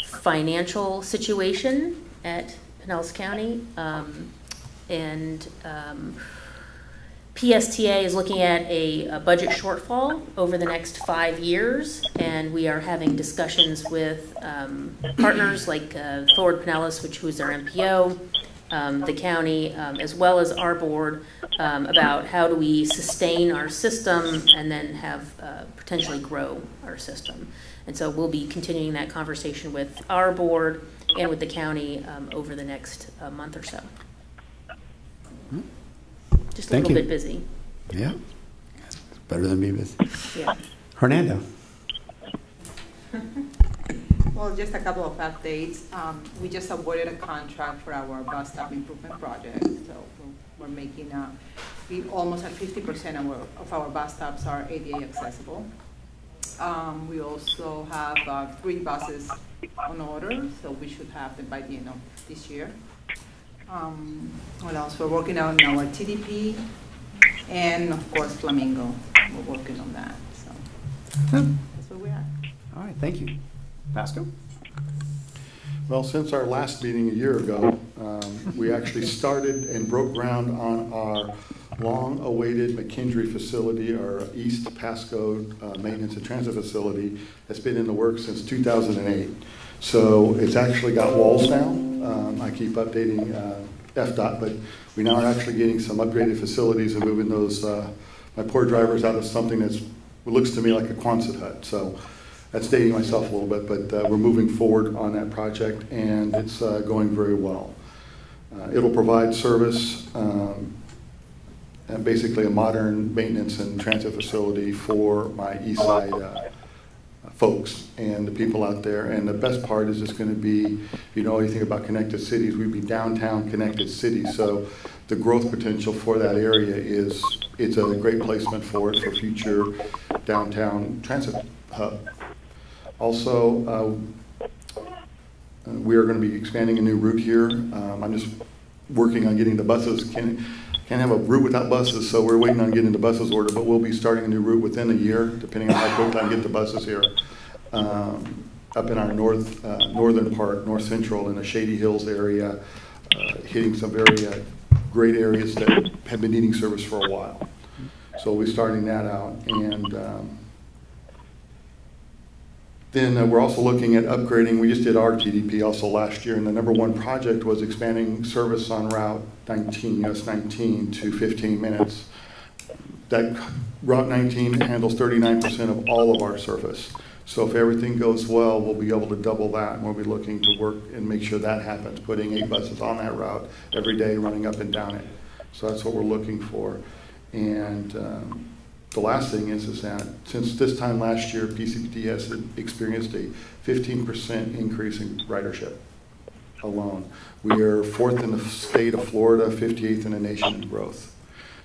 financial situation at Pinellas County. PSTA is looking at a budget shortfall over the next 5 years, and we are having discussions with partners like Forward Pinellas, who's our MPO, the county, as well as our board, about how do we sustain our system and then have potentially grow our system. And so we'll be continuing that conversation with our board and with the county over the next month or so. Just a little bit busy. Yeah, it's better than being busy. Yeah. Hernando. Well, just a couple of updates. We just awarded a contract for our bus stop improvement project. So we're making, we almost at 50% of our bus stops are ADA accessible. We also have 3 buses on order, so we should have them by the end of this year. What else? We're working on our TDP, and of course Flamingo. We're working on that. So that's where we are. All right, thank you. Pasco? Well, since our last meeting a year ago, we actually started and broke ground on our long-awaited McKendree facility, our East Pasco Maintenance and Transit Facility that's been in the works since 2008. So it's actually got walls now. I keep updating FDOT, but we now are actually getting some upgraded facilities and moving those, my poor drivers out of something that looks to me like a Quonset hut. So that's dating myself a little bit, but we're moving forward on that project, and it's going very well. It'll provide service and basically a modern maintenance and transit facility for my east side folks and the people out there. And the best part is it's going to be, you know anything about connected cities, we'd be downtown connected cities. So the growth potential for that area is, it's a great placement for it for future downtown transit hub. Also, we are going to be expanding a new route here. I'm just working on getting the buses. Can't have a route without buses, so we're waiting on getting the buses ordered, but we'll be starting a new route within a year, depending on how quickly I get the buses here. Up in our northern part, north central, in the Shady Hills area, hitting some very great areas that have been needing service for a while. So we're starting that out. And then we're also looking at upgrading. We just did our TDP also last year, and the #1 project was expanding service on Route 19, US 19 to 15 minutes. That Route 19 handles 39% of all of our service. So if everything goes well, we'll be able to double that, and we'll be looking to work and make sure that happens, putting 8 buses on that route every day, running up and down it. So that's what we're looking for. And the last thing is that since this time last year, PCPT has experienced a 15% increase in ridership alone. We are 4th in the state of Florida, 58th in the nation in growth.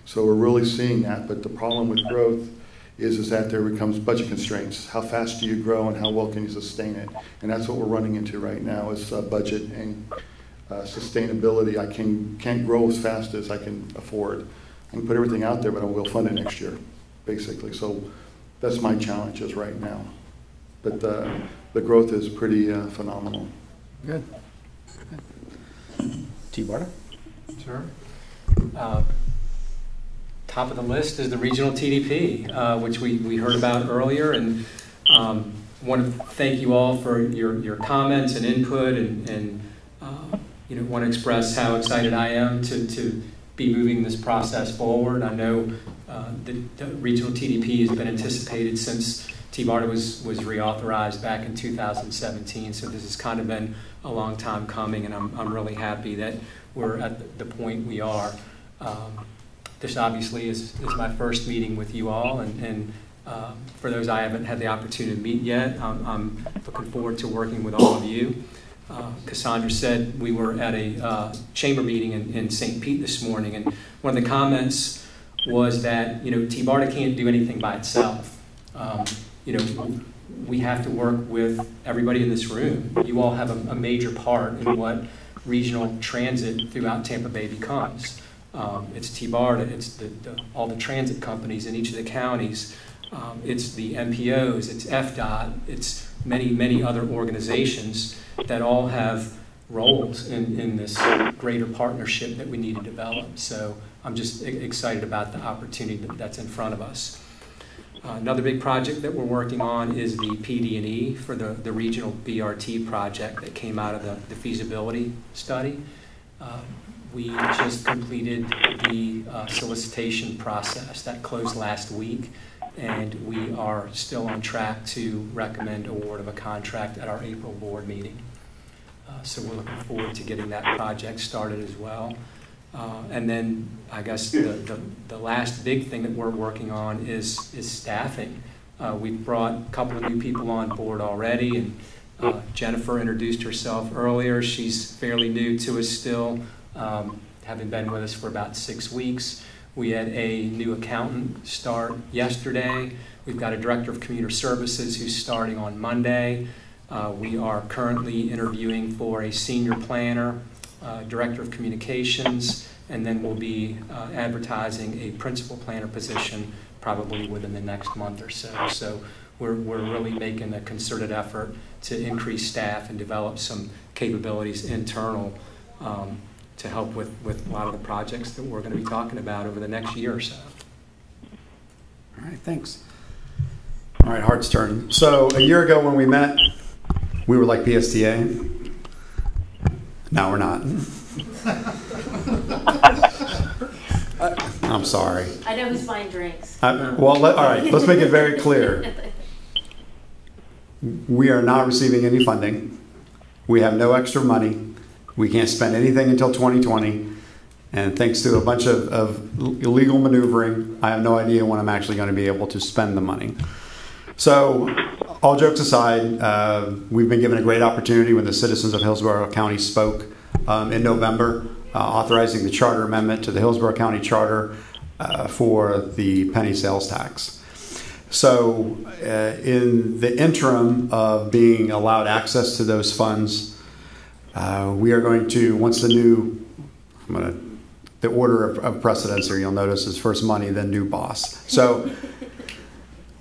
So we're really seeing that, but the problem with growth is that there becomes budget constraints. How fast do you grow and how well can you sustain it? And that's what we're running into right now is budget and sustainability. I can't grow as fast as I can afford. I can put everything out there, but I will fund it next year, basically. So that's my challenges right now. But the growth is pretty phenomenal. Good. TBARTA? Sure. Top of the list is the regional TDP, which we heard about earlier, and want to thank you all for your comments and input, and want to express how excited I am to be moving this process forward. I know the regional TDP has been anticipated since TBARTA was reauthorized back in 2017, so this has kind of been a long time coming, and I'm really happy that we're at the point we are. This obviously is my first meeting with you all, and for those I haven't had the opportunity to meet yet, I'm looking forward to working with all of you. Cassandra said we were at a chamber meeting in St. Pete this morning, and one of the comments was that TBARTA can't do anything by itself. We have to work with everybody in this room. You all have a major part in what regional transit throughout Tampa Bay becomes. It's TBARTA, it's all the transit companies in each of the counties, it's the MPOs, it's FDOT, it's many other organizations that all have roles in this greater partnership that we need to develop. So I'm just excited about the opportunity that's in front of us. Another big project that we're working on is the PD&E for the regional BRT project that came out of the feasibility study. We just completed the solicitation process that closed last week, and we are still on track to recommend award of a contract at our April board meeting. So we're looking forward to getting that project started as well. And then I guess the last big thing that we're working on is staffing. We've brought a couple of new people on board already, and Jennifer introduced herself earlier. She's fairly new to us still. Having been with us for about 6 weeks. We had a new accountant start yesterday. We've got a director of commuter services who's starting on Monday. We are currently interviewing for a senior planner, director of communications, and then we'll be advertising a principal planner position probably within the next month or so. So we're really making a concerted effort to increase staff and develop some capabilities internal to help with a lot of the projects that we're going to be talking about over the next year or so. All right, thanks. All right, HART's turn. So a year ago when we met, we were like PSTA. Now we're not. I'm sorry. I know who's buying drinks. All right, let's make it very clear. We are not receiving any funding. We have no extra money. We can't spend anything until 2020, and thanks to a bunch of illegal maneuvering, I have no idea when I'm actually going to be able to spend the money. So, all jokes aside, we've been given a great opportunity when the citizens of Hillsborough County spoke in November, authorizing the charter amendment to the Hillsborough County Charter for the penny sales tax. So, in the interim of being allowed access to those funds, we are going to, once the order of precedence here, you'll notice is first money, then new boss. So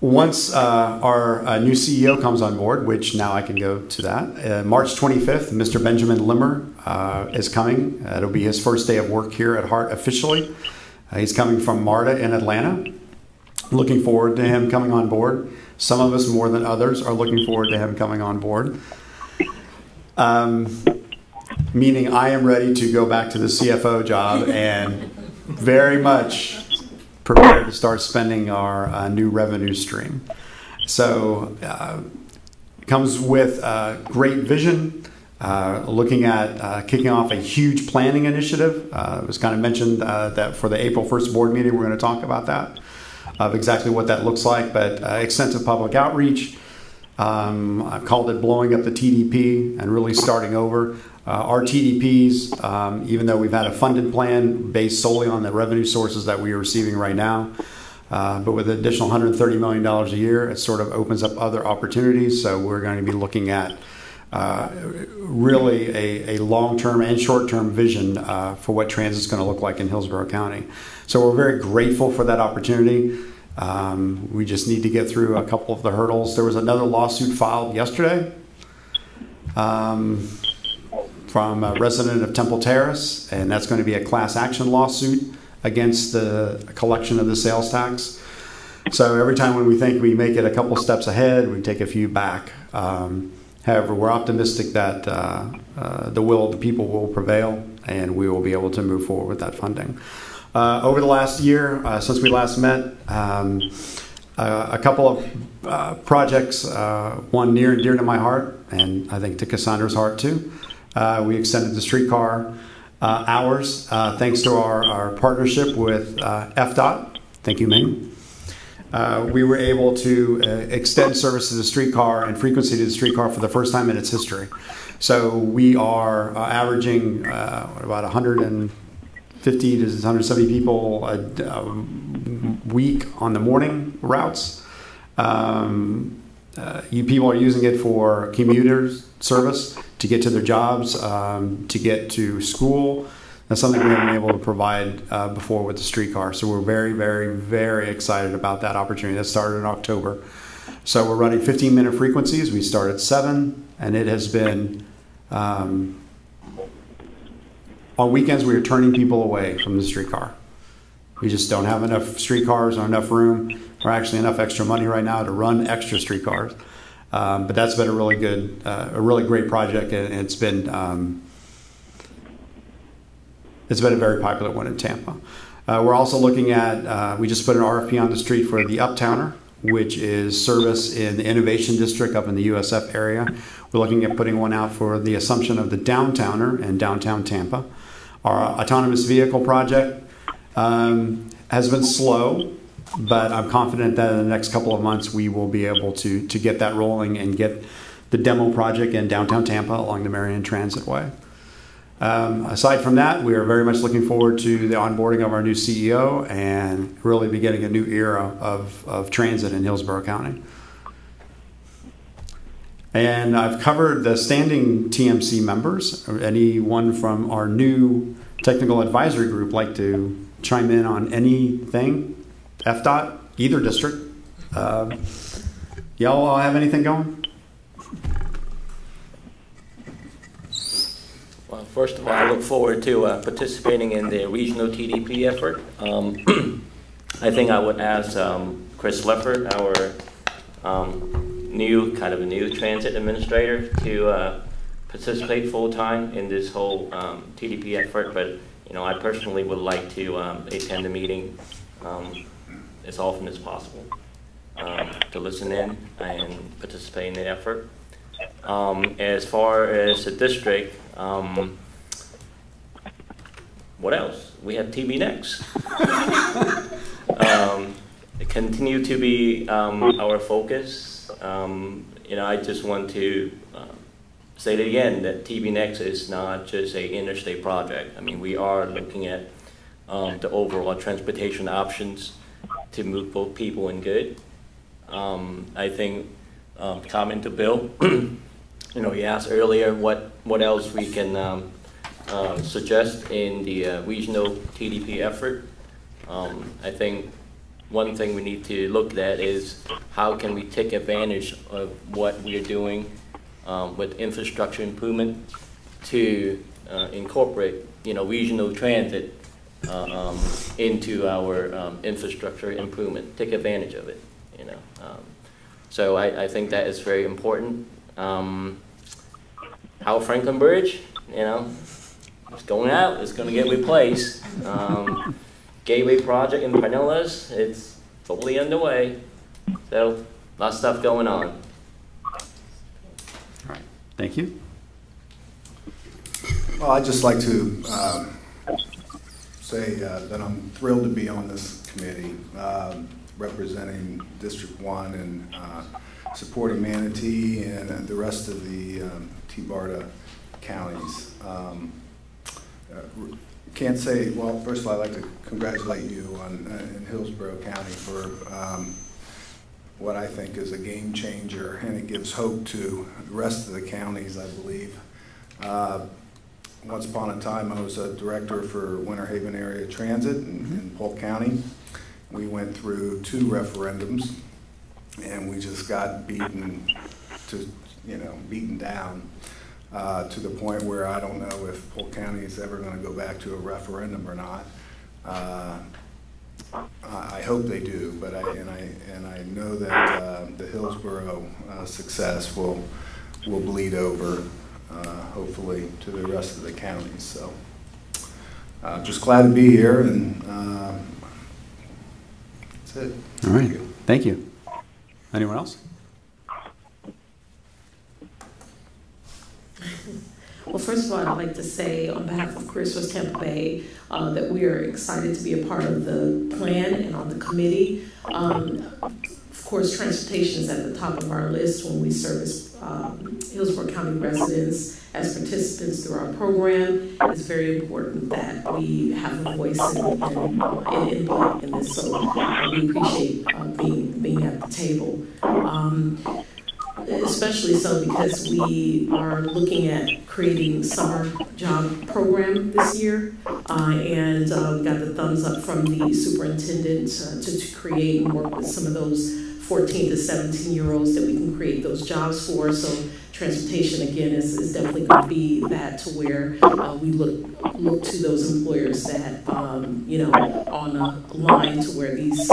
Once our new CEO comes on board, which now I can go to that, March 25th, Mr. Benjamin Limmer is coming. It'll be his first day of work here at HART officially. He's coming from MARTA in Atlanta. Looking forward to him coming on board. Some of us more than others are looking forward to him coming on board. Meaning I am ready to go back to the CFO job and very much prepared to start spending our new revenue stream. So it comes with great vision, looking at kicking off a huge planning initiative. It was kind of mentioned that for the April 1st board meeting, we're going to talk about that, of exactly what that looks like, but extensive public outreach. I've called it blowing up the TDP and really starting over. Our TDPs, even though we've had a funded plan based solely on the revenue sources that we are receiving right now, but with an additional $130 million a year, it sort of opens up other opportunities. So we're going to be looking at really a long-term and short-term vision for what transit is going to look like in Hillsborough County. So we're very grateful for that opportunity. We just need to get through a couple of the hurdles. There was another lawsuit filed yesterday from a resident of Temple Terrace, and that's going to be a class action lawsuit against the collection of the sales tax. So every time when we think we make it a couple steps ahead, we take a few back. However, we're optimistic that the will of the people will prevail, and we will be able to move forward with that funding. Over the last year, since we last met, a couple of projects, one near and dear to my heart, and I think to Cassandra's heart too. We extended the streetcar hours thanks to our partnership with FDOT. Thank you, Ming. We were able to extend service to the streetcar and frequency to the streetcar for the first time in its history. So we are averaging about 150 to 170 people a week on the morning routes. You people are using it for commuters service to get to their jobs, to get to school. That's something we haven't been able to provide before with the streetcar. So we're very, very, very excited about that opportunity. That started in October. So we're running 15-minute frequencies. We start at 7, and it has been, on weekends we are turning people away from the streetcar. We just don't have enough streetcars or enough room, or actually enough extra money right now to run extra streetcars. But that's been a really good, a really great project, and it's been a very popular one in Tampa. We're also looking at, we just put an RFP on the street for the Uptowner, which is service in the Innovation District up in the USF area. We're looking at putting one out for the Assumption of the Downtowner in downtown Tampa. Our autonomous vehicle project has been slow, but I'm confident that in the next couple of months we will be able to get that rolling and get the demo project in downtown Tampa along the Marion Transit Way. Aside from that, we are very much looking forward to the onboarding of our new CEO and really beginning a new era of transit in Hillsborough County. And I've covered the standing TMC members. Anyone from our new technical advisory group like to chime in on anything? FDOT, either district. Y'all all have anything going? Well, first of all, I look forward to participating in the regional TDP effort. I think I would ask Chris Leffert, our new transit administrator, to participate full-time in this whole TDP effort. But I personally would like to attend the meeting as often as possible, to listen in and participate in the effort. As far as the district, what else? We have TB Next. Continue to be our focus. I just want to say it again, that TB Next is not just an interstate project. I mean, we are looking at the overall transportation options to move both people and good. I think, comment to Bill, he asked earlier what else we can suggest in the regional TDP effort. I think one thing we need to look at is how can we take advantage of what we are doing with infrastructure improvement to incorporate, regional transit into our infrastructure improvement. Take advantage of it, So I think that is very important. Howard Franklin Bridge, it's going out. It's going to get replaced. Gateway project in Pinellas, it's totally underway. So, a lot of stuff going on. All right. Thank you. Well, I'd just like to say that I'm thrilled to be on this committee, representing District 1 and supporting Manatee and the rest of the TBARTA counties. Can't say, well, first of all, I'd like to congratulate you in Hillsborough County for what I think is a game changer, and it gives hope to the rest of the counties, I believe. Once upon a time, I was a director for Winter Haven Area Transit in Polk County. We went through 2 referendums, and we just got beaten down. To the point where I don't know if Polk County is ever going to go back to a referendum or not. I hope they do, but I know that the Hillsborough success will bleed over, hopefully, to the rest of the counties. So, just glad to be here, and that's it. All right. Thank you. Anyone else? Well, first of all, I'd like to say on behalf of CareerSource Tampa Bay that we are excited to be a part of the plan and on the committee. Of course, transportation is at the top of our list when we service Hillsborough County residents as participants through our program. It's very important that we have a voice and input in this, so we appreciate being at the table. Especially so because we are looking at creating summer job program this year, and we got the thumbs up from the superintendent to create and work with some of those 14 to 17-year-olds that we can create those jobs for. So transportation, again, is definitely going to be that, to where we look to those employers that, on a line to where these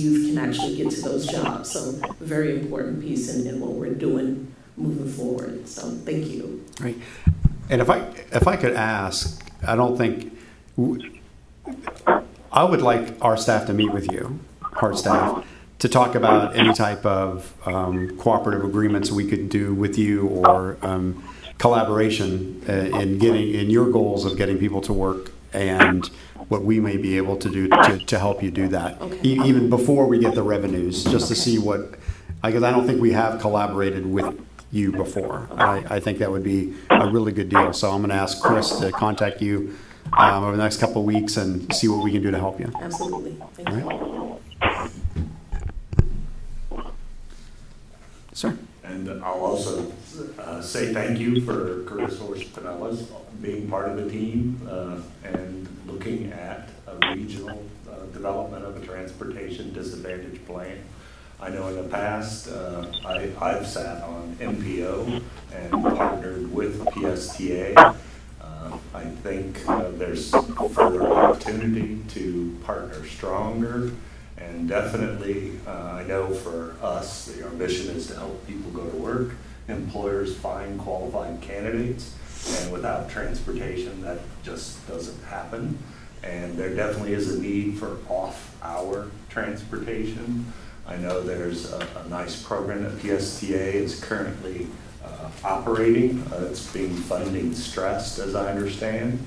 youth can actually get to those jobs. So a very important piece in what we're doing moving forward. So thank you. Great. And if I could ask, I would like our staff to meet with you, HART staff, to talk about any type of cooperative agreements we could do with you, or collaboration in your goals of getting people to work, and what we may be able to do to help you do that. Okay. Even before we get the revenues, just to see what, because I don't think we have collaborated with you before. Okay. I think that would be a really good deal. So I'm going to ask Chris to contact you over the next couple of weeks and see what we can do to help you. Absolutely. Thank you. Sir. And I'll also say thank you for CareerSource Pinellas being part of the team and looking at a regional development of a transportation disadvantage plan. I know in the past I've sat on MPO and partnered with PSTA. I think there's further opportunity to partner stronger. And definitely, I know for us, our mission is to help people go to work, employers find qualified candidates, and without transportation, that just doesn't happen. And there definitely is a need for off-hour transportation. I know there's a nice program that PSTA is currently operating. It's being funding stressed, as I understand.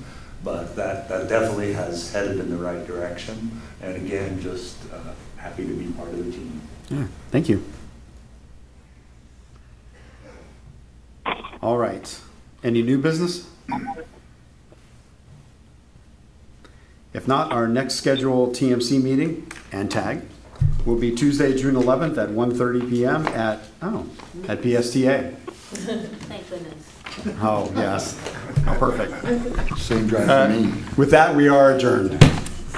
But that definitely has headed in the right direction. And again, just happy to be part of the team. Yeah, thank you. All right. Any new business? If not, our next scheduled TMC meeting and tag will be Tuesday, June 11th at 1:30 p.m. at PSTA. Thank goodness. Oh, yes. Oh, perfect. Same drive for me. With that, we are adjourned.